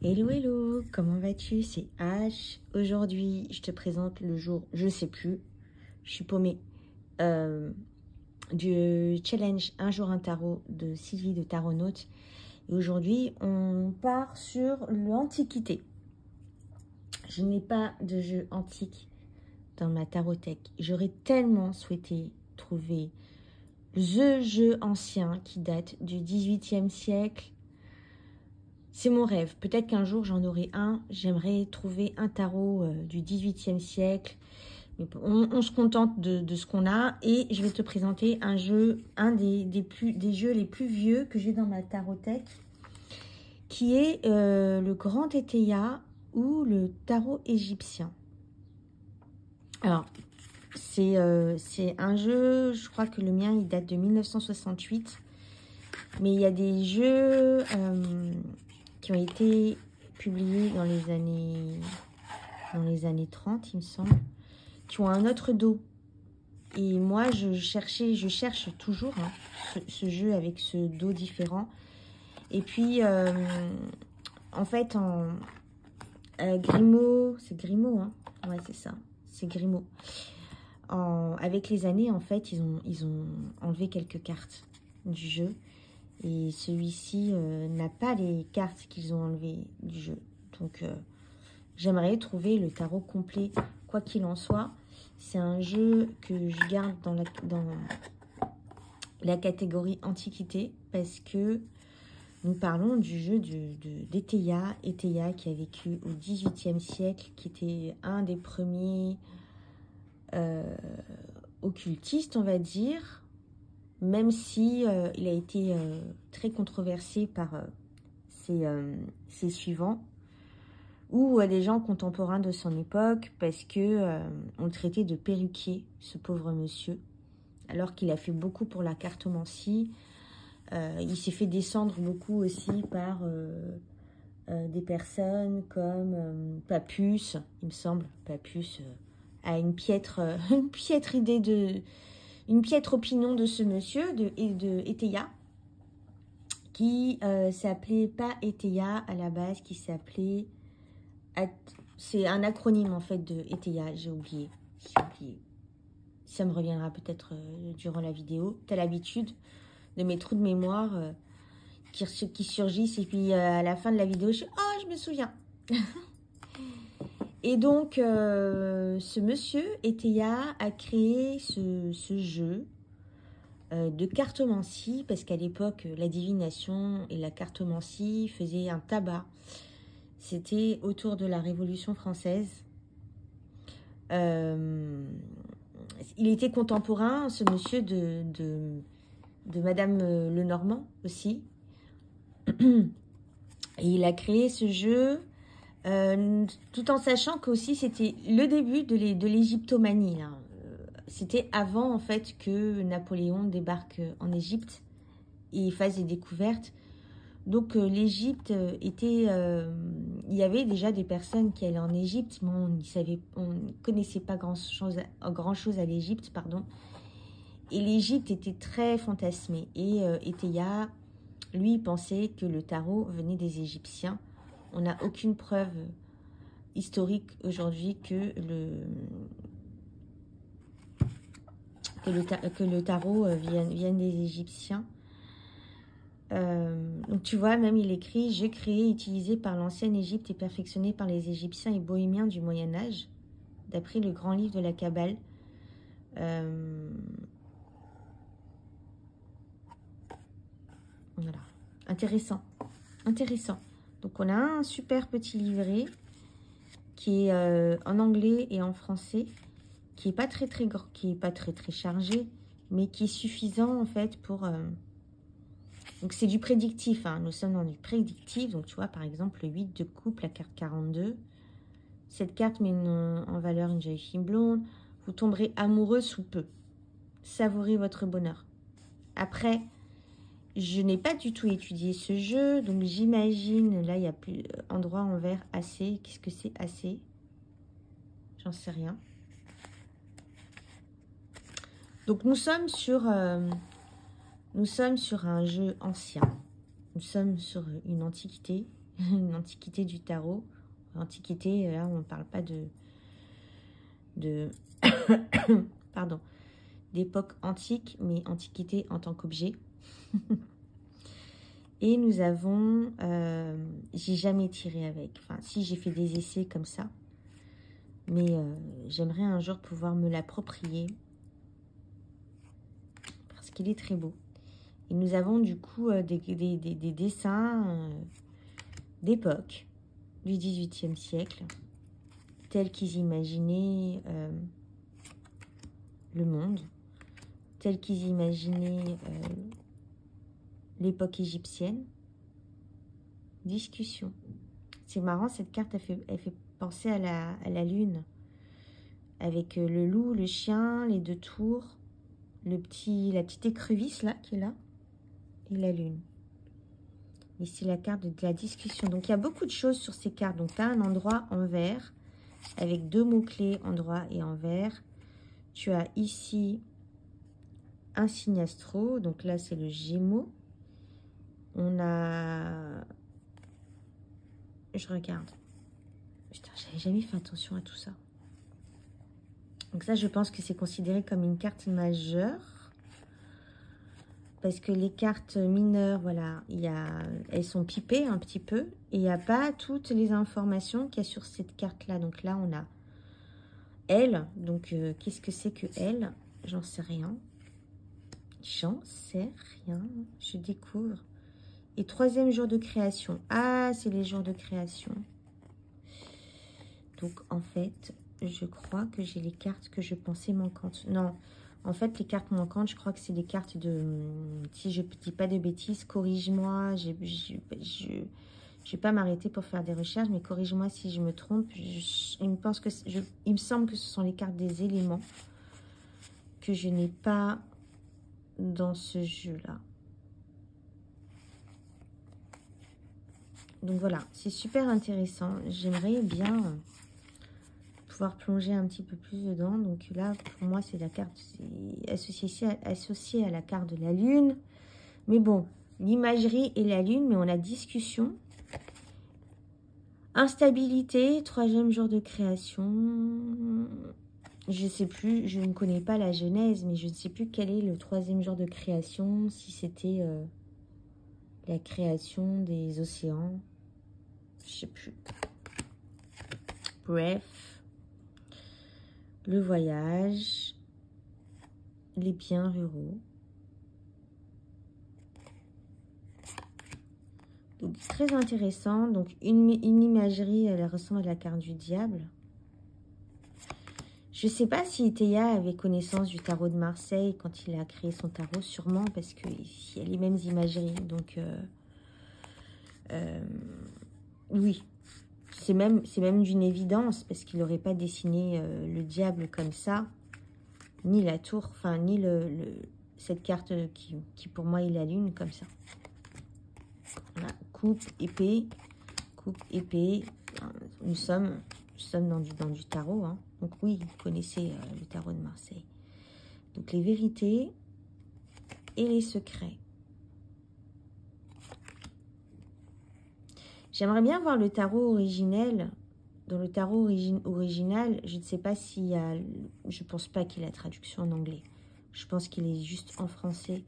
Hello, hello, comment vas-tu? C'est H. Aujourd'hui, je te présente le jour, je sais plus, je suis paumée, du challenge Un jour un tarot de Sylvie de Taronaute. Et aujourd'hui, on part sur l'Antiquité. Je n'ai pas de jeu antique dans ma tarothèque. J'aurais tellement souhaité trouver the jeu ancien qui date du XVIIIe siècle. C'est mon rêve. Peut-être qu'un jour j'en aurai un. J'aimerais trouver un tarot du XVIIIe siècle. Mais on se contente de ce qu'on a. Et je vais te présenter un jeu, un des jeux les plus vieux que j'ai dans ma tarothèque, qui est le Grand Éteilla ou le tarot égyptien. Alors, c'est un jeu, je crois que le mien, il date de 1968. Mais il y a des jeux qui ont été publiés dans les années 30, il me semble, qui ont un autre dos. Et moi, je cherche toujours ce jeu avec ce dos différent. Et puis, en fait, Grimaud, c'est Grimaud, hein? Ouais, c'est ça, c'est Grimaud. Avec les années, en fait, ils ont enlevé quelques cartes du jeu. Et celui-ci n'a pas les cartes qu'ils ont enlevées du jeu. Donc, j'aimerais trouver le tarot complet, quoi qu'il en soit. C'est un jeu que je garde dans la catégorie Antiquité, parce que nous parlons du jeu d'Éteilla. Éteilla qui a vécu au XVIIIe siècle, qui était un des premiers occultistes, on va dire. Même si il a été très controversé par ses suivants ou des gens contemporains de son époque, parce que on le traitait de perruquier, ce pauvre monsieur, alors qu'il a fait beaucoup pour la cartomancie. Il s'est fait descendre beaucoup aussi par des personnes comme Papus, il me semble. Papus a une piètre idée une piètre opinion de ce monsieur, de Éteilla, qui s'appelait pas Éteilla à la base, qui s'appelait... C'est un acronyme en fait de Éteilla, j'ai oublié. Ça me reviendra peut-être durant la vidéo. T'as l'habitude de mes trous de mémoire qui surgissent, et puis à la fin de la vidéo, je me souviens. Et donc, ce monsieur, Éteilla, a créé ce jeu de cartomancie, parce qu'à l'époque, la divination et la cartomancie faisaient un tabac. C'était autour de la Révolution française. Il était contemporain, ce monsieur, de Madame Lenormand aussi. Et il a créé ce jeu... tout en sachant qu'aussi c'était le début de l'égyptomanie. C'était avant en fait que Napoléon débarque en Égypte et fasse des découvertes. Donc l'Égypte était... il y avait déjà des personnes qui allaient en Égypte, mais on ne connaissait pas grand-chose à l'Égypte, pardon. Et l'Égypte était très fantasmée. Et Éteilla, lui, pensait que le tarot venait des Égyptiens. On n'a aucune preuve historique aujourd'hui que le tarot vienne des Égyptiens. Donc tu vois, même il écrit « Jeu créé, utilisé par l'ancienne Égypte et perfectionné par les Égyptiens et bohémiens du Moyen-Âge, d'après le grand livre de la Kabbale. » Voilà, intéressant, intéressant. Donc on a un super petit livret qui est en anglais et en français, qui est pas très chargé, mais qui est suffisant en fait pour... Donc c'est du prédictif, hein. Nous sommes dans du prédictif. Donc tu vois par exemple le 8 de coupe, la carte 42. Cette carte met en valeur une jolie fille blonde. Vous tomberez amoureux sous peu. Savourez votre bonheur. Après... Je n'ai pas du tout étudié ce jeu, donc j'imagine, là il y a plus endroit en vert AC. Qu'est-ce que c'est AC? J'en sais rien. Donc nous sommes sur un jeu ancien. Nous sommes sur une antiquité. une antiquité du tarot. Antiquité, là, on ne parle pas pardon, d'époque antique, mais antiquité en tant qu'objet. Et nous avons, j'ai jamais tiré avec. Enfin, si, j'ai fait des essais comme ça. Mais j'aimerais un jour pouvoir me l'approprier. Parce qu'il est très beau. Et nous avons du coup des dessins d'époque du XVIIIe siècle. Tels qu'ils imaginaient le monde. Tels qu'ils imaginaient l'époque égyptienne. Discussion. C'est marrant, cette carte, elle fait penser à la lune. Avec le loup, le chien, les deux tours, la petite écrevisse là, qui est là, et la lune. Et c'est la carte de la discussion. Donc, il y a beaucoup de choses sur ces cartes. Donc, tu as un endroit en vert, avec deux mots-clés, endroit et en vert. Tu as ici un signe astro. Donc là, c'est le Gémeaux. On a... Je regarde. Putain, j'avais jamais fait attention à tout ça. Donc ça, je pense que c'est considéré comme une carte majeure. Parce que les cartes mineures, voilà, elles sont pipées un petit peu. Et il n'y a pas toutes les informations qu'il y a sur cette carte-là. Donc là, on a elle. Donc, qu'est-ce que c'est que elle? J'en sais rien. J'en sais rien. Je découvre. Et troisième jour de création. Ah, c'est les jours de création. Donc, en fait, je crois que j'ai les cartes que je pensais manquantes. Non, en fait, les cartes manquantes, je crois que c'est des cartes de... Si je ne dis pas de bêtises, corrige-moi. Je ne vais pas m'arrêter pour faire des recherches, mais corrige-moi si je me trompe. Il me semble que ce sont les cartes des éléments que je n'ai pas dans ce jeu-là. Donc voilà, c'est super intéressant. J'aimerais bien pouvoir plonger un petit peu plus dedans. Donc là, pour moi, c'est la carte associée à la carte de la Lune. Mais bon, l'imagerie et la Lune, mais on a discussion. Instabilité, troisième jour de création. Je ne sais plus, je ne connais pas la genèse, mais je ne sais plus quel est le troisième jour de création. Si c'était la création des océans. Je sais plus. Bref. Le voyage. Les biens ruraux. Donc, très intéressant. Donc, une imagerie, elle ressemble à la carte du diable. Je ne sais pas si Théa avait connaissance du tarot de Marseille quand il a créé son tarot. Sûrement, parce qu'il y a les mêmes imageries. Donc, oui. C'est même d'une évidence, parce qu'il n'aurait pas dessiné le diable comme ça, ni la tour, enfin, ni cette carte qui pour moi est la lune, comme ça. Voilà. Coupe, épée, nous sommes dans du tarot, hein. Donc oui, vous connaissez le tarot de Marseille. Donc les vérités et les secrets. J'aimerais bien voir le tarot originel. Dans le tarot original, je ne sais pas s'il y a... Je pense pas qu'il y ait la traduction en anglais. Je pense qu'il est juste en français.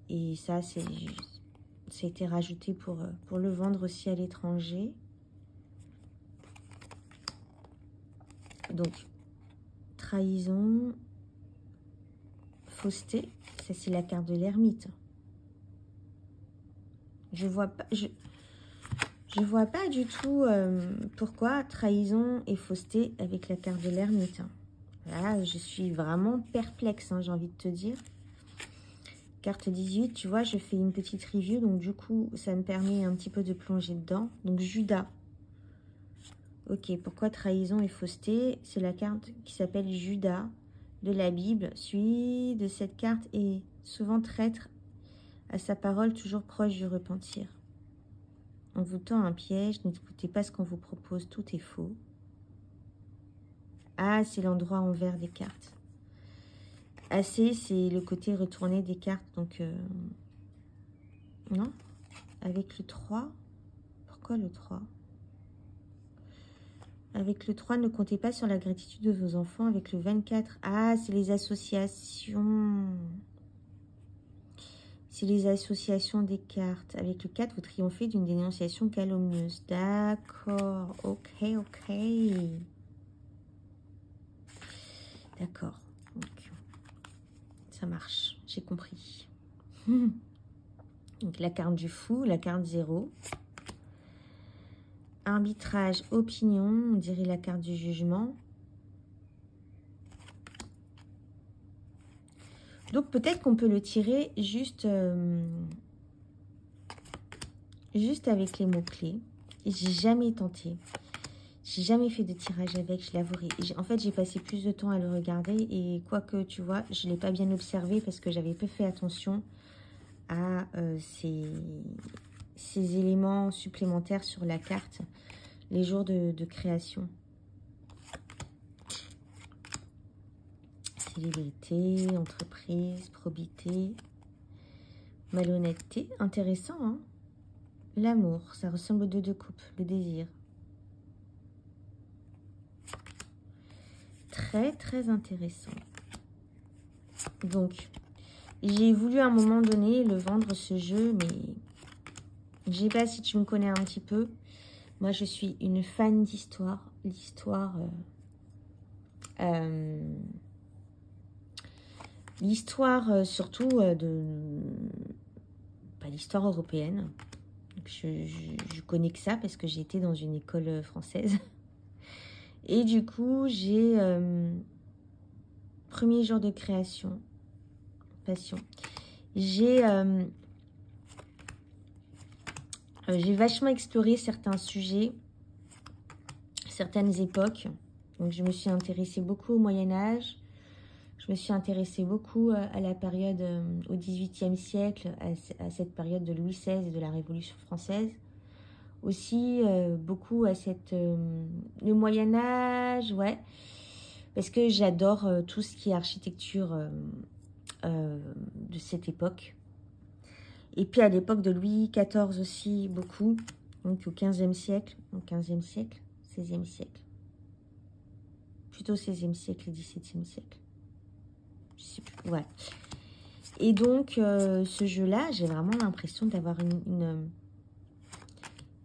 Et ça, ça a été rajouté pour le vendre aussi à l'étranger. Donc, trahison, fausseté. Ça, c'est la carte de l'ermite. Je vois pas du tout pourquoi trahison et fausseté avec la carte de l'ermite. Là, je suis vraiment perplexe, hein, j'ai envie de te dire. Carte 18, tu vois, je fais une petite review, donc du coup, ça me permet un petit peu de plonger dedans. Donc, Judas. Ok, pourquoi trahison et fausseté? C'est la carte qui s'appelle Judas de la Bible. Celui de cette carte est souvent traître à sa parole, toujours proche du repentir. On vous tend un piège, n'écoutez pas ce qu'on vous propose, tout est faux. Ah, c'est l'endroit en vert des cartes. AC, c'est le côté retourné des cartes, donc... non, avec le 3. Pourquoi le 3? Avec le 3, ne comptez pas sur la gratitude de vos enfants. Avec le 24, ah, c'est les associations. C'est les associations des cartes. Avec le 4, vous triomphez d'une dénonciation calomnieuse. D'accord. Ok, ok. D'accord. Donc, ça marche. J'ai compris. Donc, la carte du fou, la carte 0. Arbitrage, opinion. On dirait la carte du jugement. Donc, peut-être qu'on peut le tirer juste avec les mots-clés. J'ai jamais tenté. J'ai jamais fait de tirage avec, je l'avouerai. En fait, j'ai passé plus de temps à le regarder. Et quoique, tu vois, je ne l'ai pas bien observé parce que j'avais peu fait attention à ces éléments supplémentaires sur la carte. Les jours de création. Célébrité, entreprise, probité, malhonnêteté. Intéressant, hein? L'amour, ça ressemble aux 2 de coupe, le désir. Très, très intéressant. Donc, j'ai voulu à un moment donné le vendre, ce jeu, mais je sais pas si tu me connais un petit peu. Moi, je suis une fan d'histoire. L'histoire... l'histoire surtout de... Pas l'histoire européenne. Je connais que ça parce que j'ai été dans une école française. Et du coup, j'ai... premier jour de création. Passion. J'ai vachement exploré certains sujets, certaines époques. Donc, je me suis intéressée beaucoup au Moyen-Âge. Je me suis intéressée beaucoup à la période, au XVIIIe siècle, à cette période de Louis XVI et de la Révolution française. Aussi, beaucoup à le Moyen-Âge, ouais. Parce que j'adore tout ce qui est architecture de cette époque. Et puis à l'époque de Louis XIV aussi, beaucoup. Donc au XVe siècle, XVe siècle, XVIe siècle. Plutôt XVIe siècle et XVIIe siècle. Je sais plus, ouais. Et donc, ce jeu-là, j'ai vraiment l'impression d'avoir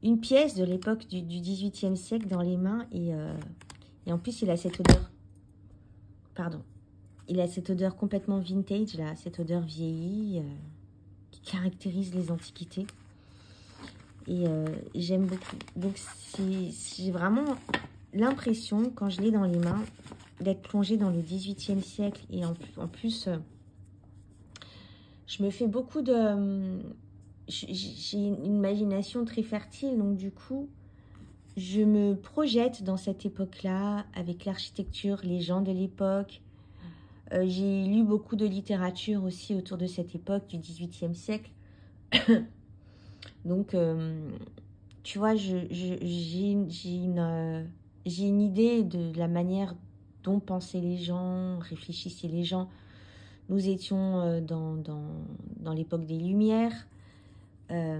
une pièce de l'époque du XVIIIe siècle dans les mains. Et en plus, il a cette odeur. Pardon. Il a cette odeur complètement vintage, là. Cette odeur vieillie qui caractérise les antiquités. Et j'aime beaucoup. Donc, j'ai vraiment l'impression, quand je l'ai dans les mains, d'être plongée dans le XVIIIe siècle. Et en plus, je me fais beaucoup de... J'ai une imagination très fertile, donc du coup, je me projette dans cette époque-là, avec l'architecture, les gens de l'époque. J'ai lu beaucoup de littérature aussi autour de cette époque du XVIIIe siècle. Donc, tu vois, j'ai une idée de la manière dont pensaient les gens, réfléchissaient les gens. Nous étions dans l'époque des Lumières. Et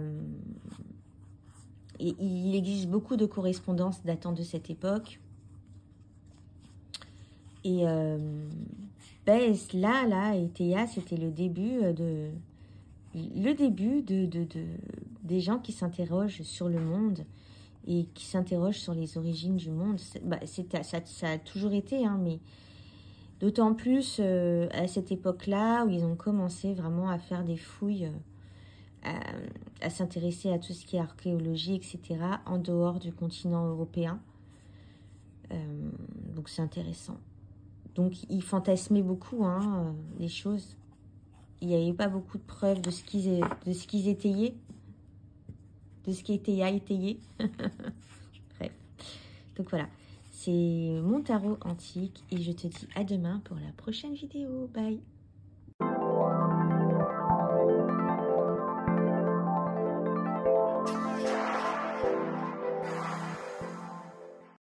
il existe beaucoup de correspondances datant de cette époque. Et là, et Théa, c'était le début des gens qui s'interrogent sur le monde et qui s'interrogent sur les origines du monde. Ça a toujours été, hein, mais d'autant plus à cette époque-là où ils ont commencé vraiment à faire des fouilles, à s'intéresser à tout ce qui est archéologie, etc., en dehors du continent européen. Donc c'est intéressant. Donc ils fantasmaient beaucoup les choses. Il n'y avait pas beaucoup de preuves de ce qu'ils étayaient, de ce qui était à étayer. Bref. Donc voilà, c'est mon tarot antique et je te dis à demain pour la prochaine vidéo. Bye.